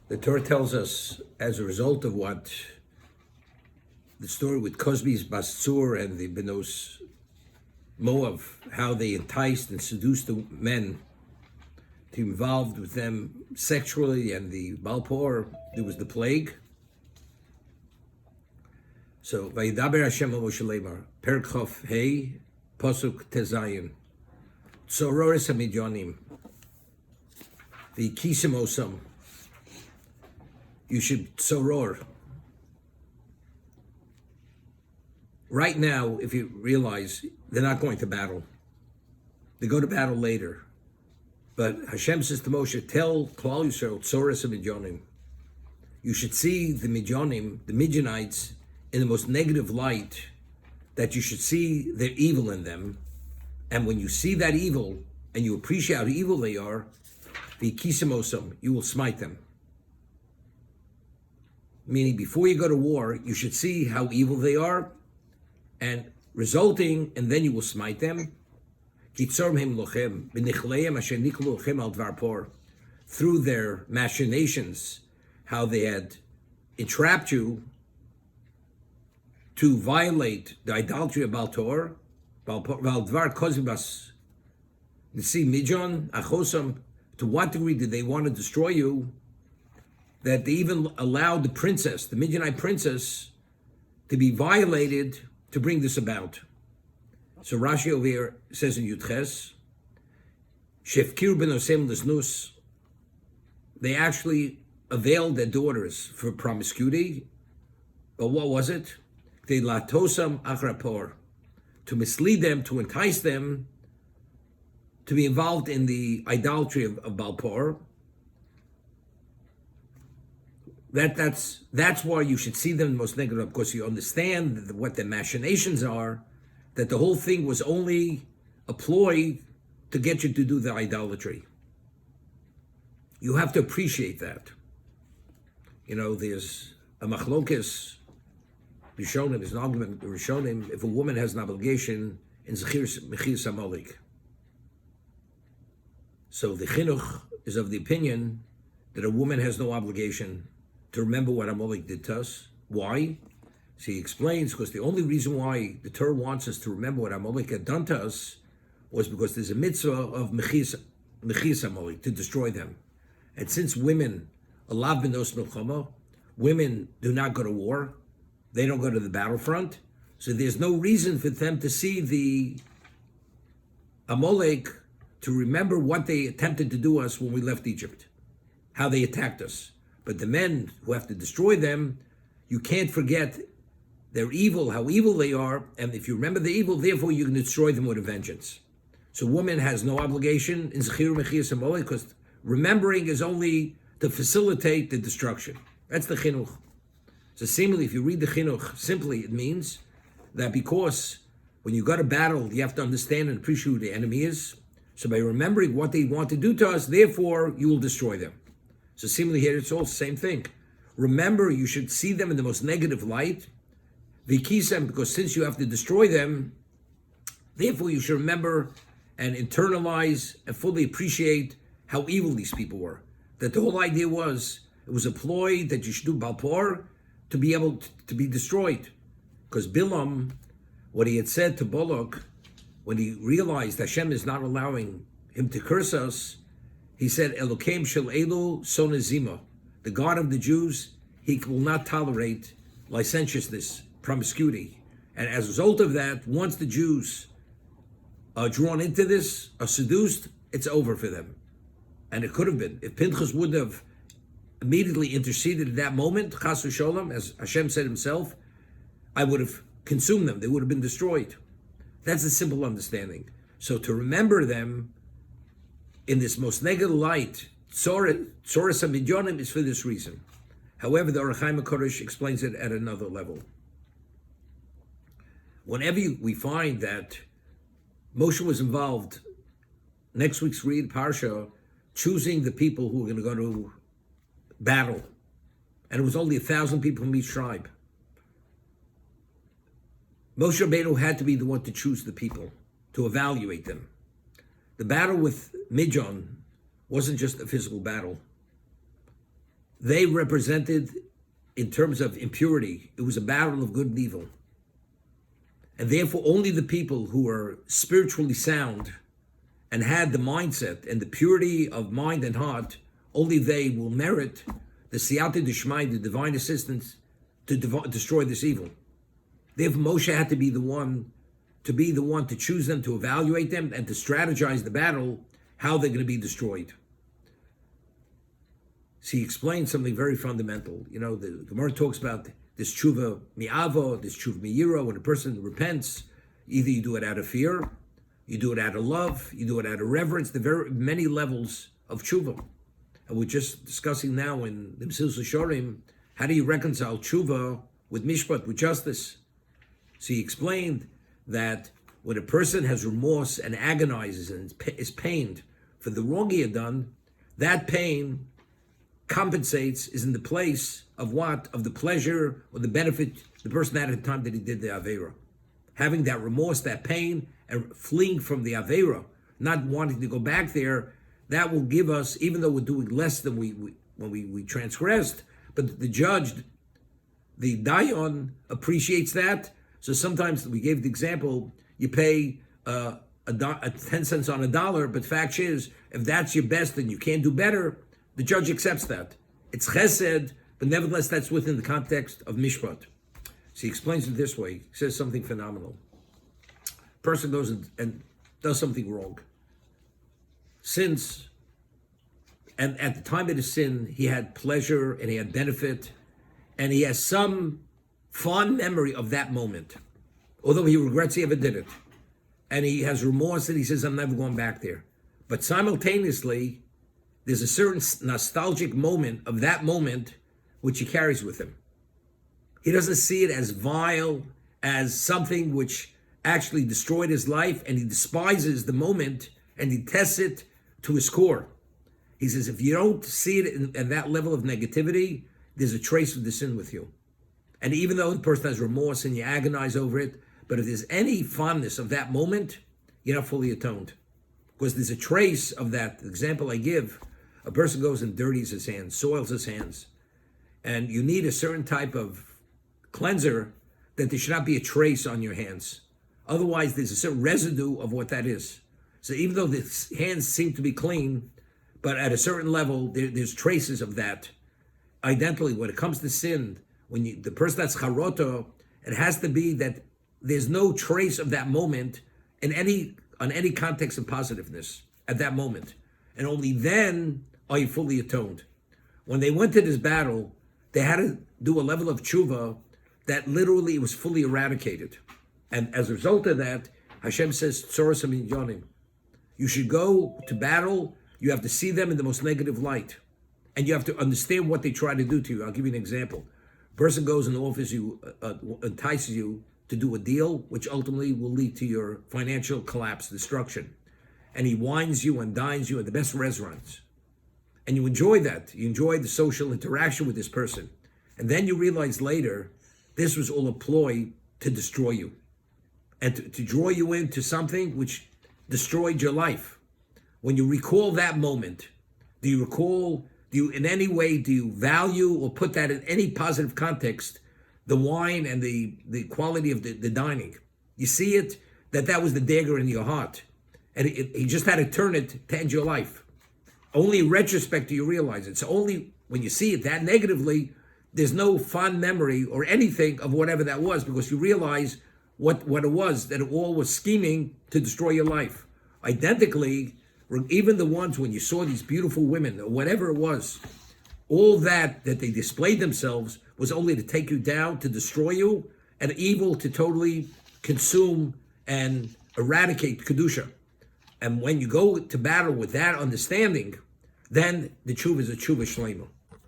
The Torah tells us, as a result of what the story with Cosby's Basur and the Benos Moab, how they enticed and seduced the men to be involved with them sexually, and the Balpor, there was the plague. So, Vayidaber Hashem al Moshe Lemar, Perek Chof Hey, Pasuk Tezayin, Tzororis HaMidyanim, the Kisim Osam. You should tzoror. Right now, if you realize, they're not going to battle. They go to battle later. But Hashem says to Moshe, tell Klal Yisrael, Tzoros HaMidyanim. You should see the Midyanim, the Midianites, in the most negative light, that you should see their evil in them. And when you see that evil, and you appreciate how evil they are, the kisimosam, you will smite them. Meaning, before you go to war, you should see how evil they are, and resulting, and then you will smite them. Through their machinations, how they had entrapped you to violate the idolatry of Baltor, Valdvar Kozibas, Nisi Midyon, Achosam. To what degree did they want to destroy you, that they even allowed the princess, the Midianite princess, to be violated to bring this about? So Rashi over here says in Yudches, Shefkir ben Osem Lesnus, they actually availed their daughters for promiscuity. But what was it? They latosam achrapor, to mislead them, to entice them to be involved in the idolatry of Balpor. That's why you should see them the most negative, because you understand what their machinations are, that the whole thing was only a ploy to get you to do the idolatry. You have to appreciate that. You know, there's a machlokes, Rishonim, there's an argument with Rishonim, if a woman has an obligation in Zechir Mechias HaMolik. So the chinuch is of the opinion that a woman has no obligation to remember what Amalek did to us. Why? So he explains, because the only reason why the Torah wants us to remember what Amalek had done to us was because there's a mitzvah of Mechias Amalek, to destroy them. And since women, alav benos milchama, women do not go to war, they don't go to the battlefront, so there's no reason for them to see the Amalek, to remember what they attempted to do us when we left Egypt, how they attacked us. But the men who have to destroy them, you can't forget their evil, how evil they are, and if you remember the evil, therefore you can destroy them with a vengeance. So woman has no obligation in Zechir Mechias HaMolik, because remembering is only to facilitate the destruction. That's the chinuch. So seemingly, if you read the chinuch, simply it means that because when you go to battle, you have to understand and appreciate who the enemy is. So by remembering what they want to do to us, therefore you will destroy them. So seemingly here it's all the same thing. Remember, you should see them in the most negative light. Vikisem, because since you have to destroy them, therefore you should remember and internalize and fully appreciate how evil these people were. That the whole idea was, it was a ploy that you should do Balpor to be able to be destroyed. Because Bilam, what he had said to Balak, when he realized Hashem is not allowing him to curse us, he said, Elokeim shel elu sonezima, the God of the Jews, he will not tolerate licentiousness, promiscuity. And as a result of that, once the Jews are drawn into this, are seduced, it's over for them. And it could have been. If Pinchas would have immediately interceded at that moment, Chas v'sholom, as Hashem said himself, I would have consumed them. They would have been destroyed. That's a simple understanding. So to remember them in this most negative light, Tzoros HaMidyanim, is for this reason. However, the Orach Chaim HaKadosh explains it at another level. Whenever we find that Moshe was involved, next week's read Parsha, choosing the people who were going to go to battle, and it was only 1,000 people from each tribe. Moshe Rabbeinu had to be the one to choose the people, to evaluate them. The battle with Midian wasn't just a physical battle. they represented, in terms of impurity, it was a battle of good and evil. And therefore, only the people who are spiritually sound and had the mindset and the purity of mind and heart, only they will merit the siyata d'shmai, the divine assistance, to destroy this evil. Therefore, Moshe had to be the one to choose them, to evaluate them, and to strategize the battle, how they're going to be destroyed. So he explains something very fundamental. You know, the Gemara talks about this tshuva mi'avo, this tshuva mi'yiro. When a person repents, either you do it out of fear, you do it out of love, you do it out of reverence. There are very many levels of tshuva. And we're just discussing now in the Mesilas Yesharim, how do you reconcile tshuva with mishpat, with justice? So he explained that when a person has remorse and agonizes and is pained for the wrong he had done, that pain compensates, is in the place of what? Of the pleasure or the benefit the person had at the time that he did the Aveira. Having that remorse, that pain, and fleeing from the Aveira, not wanting to go back there, that will give us, even though we're doing less than when we transgressed, but the judge, the Dayan, appreciates that. So sometimes we gave the example, you pay 10 cents on a dollar, but fact is, if that's your best and you can't do better, the judge accepts that. It's chesed, but nevertheless, that's within the context of mishpat. So he explains it this way. He says something phenomenal. Person goes and does something wrong. Sins, and at the time of his sin, he had pleasure and he had benefit, and he has some fond memory of that moment, although he regrets he ever did it. And he has remorse and he says, I'm never going back there. But simultaneously, there's a certain nostalgic moment of that moment which he carries with him. He doesn't see it as vile, as something which actually destroyed his life, and he despises the moment and he tests it to his core. He says, if you don't see it in that level of negativity, there's a trace of the sin with you. And even though the person has remorse and you agonize over it, but if there's any fondness of that moment, you're not fully atoned. Because there's a trace of that. The example I give, a person goes and dirties his hands, soils his hands, and you need a certain type of cleanser that there should not be a trace on your hands. Otherwise, there's a certain residue of what that is. So even though the hands seem to be clean, but at a certain level, there's traces of that. Identically, when it comes to sin, when the person that's charoto, it has to be that there's no trace of that moment on any context of positiveness at that moment. And only then are you fully atoned. When they went to this battle, they had to do a level of tshuva that literally was fully eradicated. And as a result of that, Hashem says, Tzoros HaMinyanim, you should go to battle, you have to see them in the most negative light. And you have to understand what they try to do to you. I'll give you an example. A person goes and offers you, entices you to do a deal, which ultimately will lead to your financial collapse, destruction. And he wines you and dines you at the best restaurants. And you enjoy that. You enjoy the social interaction with this person. And then you realize later, this was all a ploy to destroy you. And to draw you into something which destroyed your life. When you recall that moment, do you in any way, do you value or put that in any positive context, the wine and the quality of the dining? You see it, that was the dagger in your heart. And he just had to turn it to end your life. Only in retrospect do you realize it. So only when you see it that negatively, there's no fond memory or anything of whatever that was, because you realize what it was, that it all was scheming to destroy your life. Identically, even the ones when you saw these beautiful women or whatever it was, all that they displayed themselves was only to take you down, to destroy you, and evil to totally consume and eradicate Kedusha. And when you go to battle with that understanding, then the tshuva is a tshuva shlema.